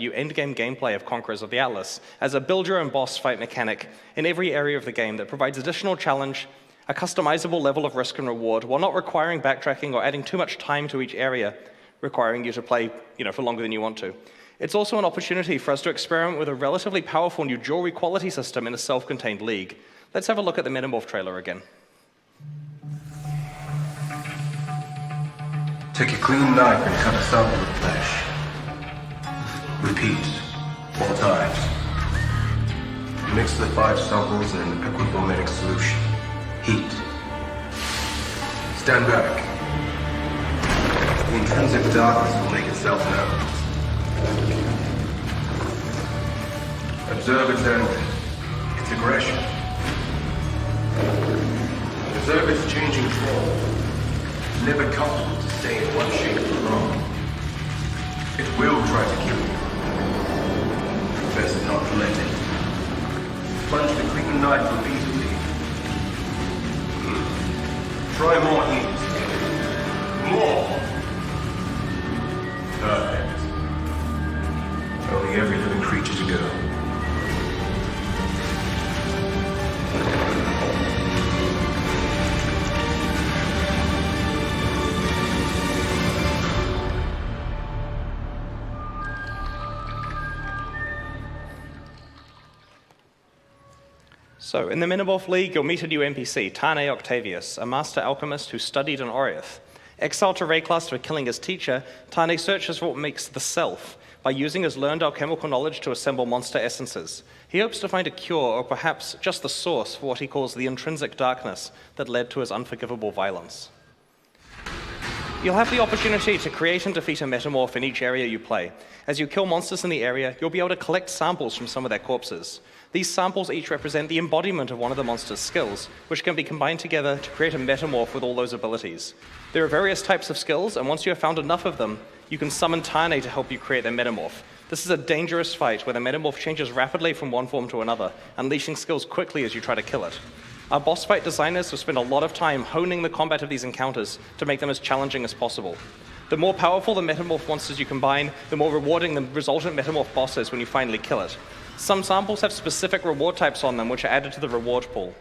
new endgame gameplay of Conquerors of the Atlas as a build-your-own-boss fight mechanic in every area of the game that provides additional challenge, a customizable level of risk and reward, while not requiring backtracking or adding too much time to each area, requiring you to play for longer than you want to. It's also an opportunity for us to experiment with a relatively powerful new jewelry quality system in a self-contained league. Let's have a look at the Metamorph trailer again. Take a clean knife and cut a sample of flesh. Repeat 4 times. Mix the 5 samples in an equipolemic solution. Heat. Stand back. The intrinsic darkness will make itself known. Observe its energy, its aggression. Observe its changing form. Never comfortable to stay in one shape for long. It will try to kill you. Best not to let it. Plunge the clean knife repeatedly. Try more heat. More! Perfect. Only every living creature to go. So, in the Metamorph League, you'll meet a new NPC, Tane Octavius, a master alchemist who studied in Oriath. Exiled to Rayclast for killing his teacher, Tane searches for what makes the self by using his learned alchemical knowledge to assemble monster essences. He hopes to find a cure, or perhaps just the source for what he calls the intrinsic darkness that led to his unforgivable violence. You'll have the opportunity to create and defeat a metamorph in each area you play. As you kill monsters in the area, you'll be able to collect samples from some of their corpses. These samples each represent the embodiment of one of the monster's skills, which can be combined together to create a metamorph with all those abilities. There are various types of skills, and once you have found enough of them, you can summon Tane to help you create their metamorph. This is a dangerous fight where the metamorph changes rapidly from one form to another, unleashing skills quickly as you try to kill it. Our boss fight designers have spent a lot of time honing the combat of these encounters to make them as challenging as possible. The more powerful the metamorph monsters you combine, the more rewarding the resultant metamorph boss is when you finally kill it. Some samples have specific reward types on them, which are added to the reward pool.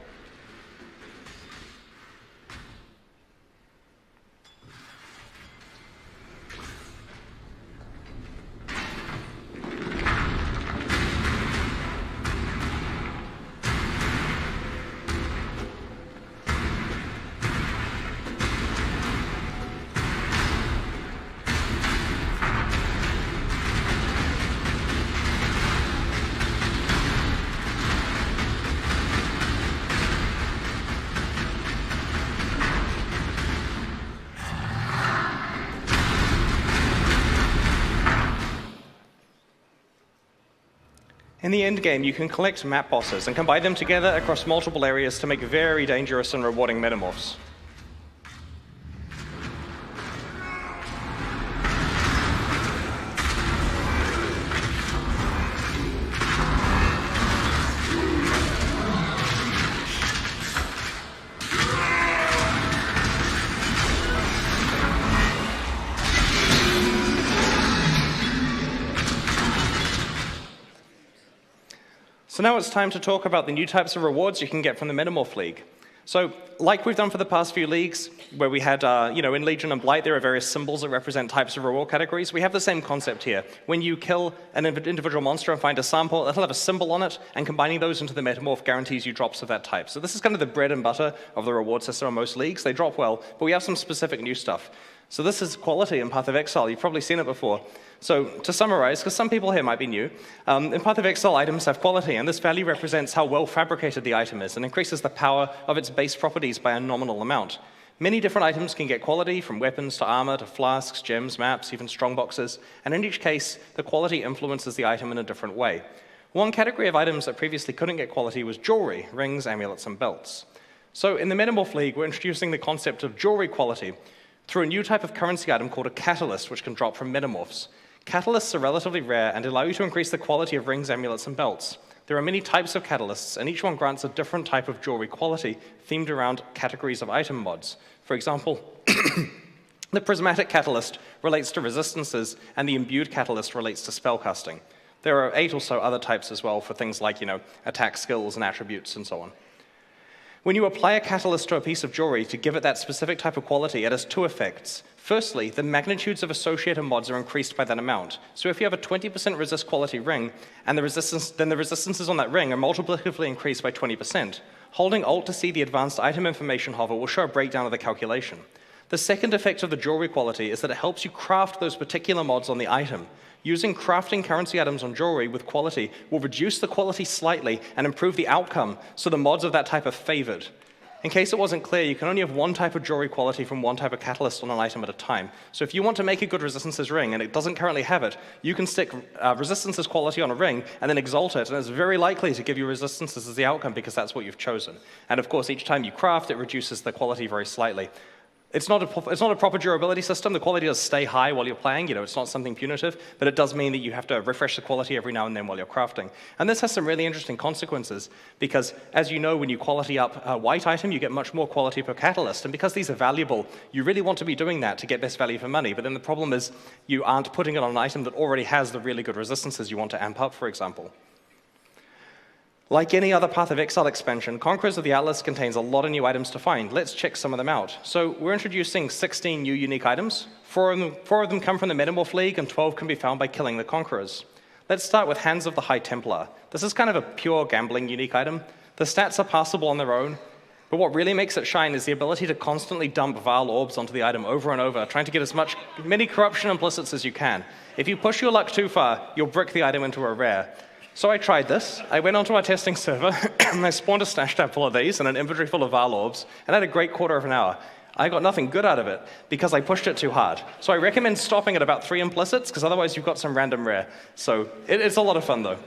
In the endgame, you can collect map bosses and combine them together across multiple areas to make very dangerous and rewarding metamorphs. So now it's time to talk about the new types of rewards you can get from the Metamorph League. So, like we've done for the past few leagues, where we had, in Legion and Blight, there are various symbols that represent types of reward categories. We have the same concept here. When you kill an individual monster and find a sample, it'll have a symbol on it, and combining those into the Metamorph guarantees you drops of that type. So this is kind of the bread and butter of the reward system on most leagues. They drop well, but we have some specific new stuff. So this is quality in Path of Exile. You've probably seen it before. So to summarize, because some people here might be new, in Path of Exile, items have quality, and this value represents how well fabricated the item is and increases the power of its base properties by a nominal amount. Many different items can get quality, from weapons to armor to flasks, gems, maps, even strongboxes, and in each case, the quality influences the item in a different way. One category of items that previously couldn't get quality was jewelry, rings, amulets, and belts. So in the Metamorph League, we're introducing the concept of jewelry quality through a new type of currency item called a catalyst, which can drop from metamorphs. Catalysts are relatively rare and allow you to increase the quality of rings, amulets, and belts. There are many types of catalysts, and each one grants a different type of jewelry quality themed around categories of item mods. For example, The prismatic catalyst relates to resistances, and the imbued catalyst relates to spellcasting. There are 8 or so other types as well for things like, attack skills and attributes and so on. When you apply a catalyst to a piece of jewelry to give it that specific type of quality, it has 2 effects. Firstly, the magnitudes of associated mods are increased by that amount. So if you have a 20% resist quality ring, and then the resistances on that ring are multiplicatively increased by 20%. Holding Alt to see the advanced item information hover will show a breakdown of the calculation. The second effect of the jewelry quality is that it helps you craft those particular mods on the item. Using crafting currency items on jewelry with quality will reduce the quality slightly and improve the outcome, so the mods of that type are favored. In case it wasn't clear, you can only have one type of jewelry quality from one type of catalyst on an item at a time. So if you want to make a good resistances ring and it doesn't currently have it, you can stick resistances quality on a ring and then exalt it, and it's very likely to give you resistances as the outcome because that's what you've chosen. And of course, each time you craft, it reduces the quality very slightly. It's not a proper durability system. The quality does stay high while you're playing. It's not something punitive, but it does mean that you have to refresh the quality every now and then while you're crafting. And this has some really interesting consequences because, as you know, when you quality up a white item, you get much more quality per catalyst. And because these are valuable, you really want to be doing that to get best value for money. But then the problem is you aren't putting it on an item that already has the really good resistances you want to amp up, for example. Like any other Path of Exile expansion, Conquerors of the Atlas contains a lot of new items to find. Let's check some of them out. So we're introducing 16 new unique items. 4 of them come from the Metamorph League, and 12 can be found by killing the Conquerors. Let's start with Hands of the High Templar. This is kind of a pure gambling unique item. The stats are passable on their own, but what really makes it shine is the ability to constantly dump vile orbs onto the item over and over, trying to get many corruption implicits as you can. If you push your luck too far, you'll brick the item into a rare. So I tried this. I went onto our testing server, and I spawned a stash tab full of these and an inventory full of Val orbs, and I had a great quarter of an hour. I got nothing good out of it because I pushed it too hard. So I recommend stopping at about 3 implicits, because otherwise you've got some random rare. So it's a lot of fun, though.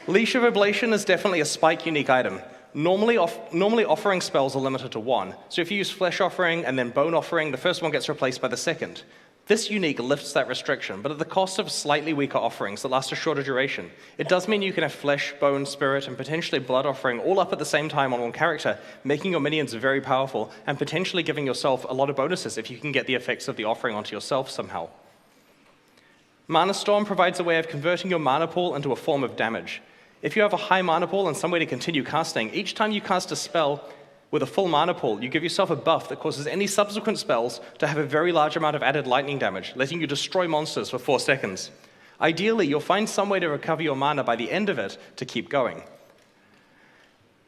Leash of Ablation is definitely a spike unique item. Normally offering spells are limited to 1. So if you use Flesh Offering and then Bone Offering, the first one gets replaced by the second. This unique lifts that restriction, but at the cost of slightly weaker offerings that last a shorter duration. It does mean you can have Flesh, Bone, Spirit, and potentially Blood Offering all up at the same time on one character, making your minions very powerful, and potentially giving yourself a lot of bonuses if you can get the effects of the offering onto yourself somehow. Manastorm provides a way of converting your mana pool into a form of damage. If you have a high mana pool and some way to continue casting, each time you cast a spell with a full mana pool, you give yourself a buff that causes any subsequent spells to have a very large amount of added lightning damage, letting you destroy monsters for 4 seconds. Ideally, you'll find some way to recover your mana by the end of it to keep going.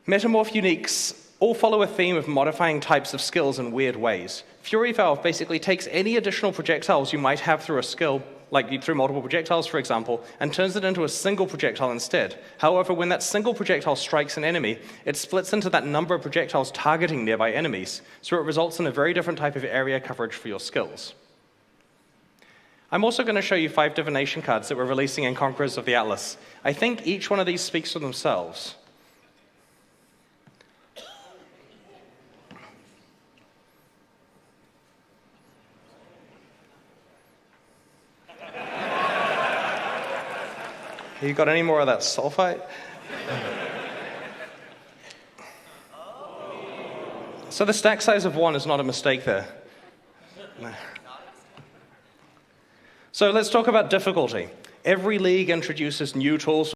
Metamorph Uniques all follow a theme of modifying types of skills in weird ways. Fury Valve basically takes any additional projectiles you might have through a skill, like through multiple projectiles, for example, and turns it into a single projectile instead. However, when that single projectile strikes an enemy, it splits into that number of projectiles targeting nearby enemies, so it results in a very different type of area coverage for your skills. I'm also going to show you 5 divination cards that we're releasing in Conquerors of the Atlas. I think each one of these speaks for themselves. You got any more of that sulfite? So the stack size of 1 is not a mistake there. So let's talk about difficulty. Every league introduces new tools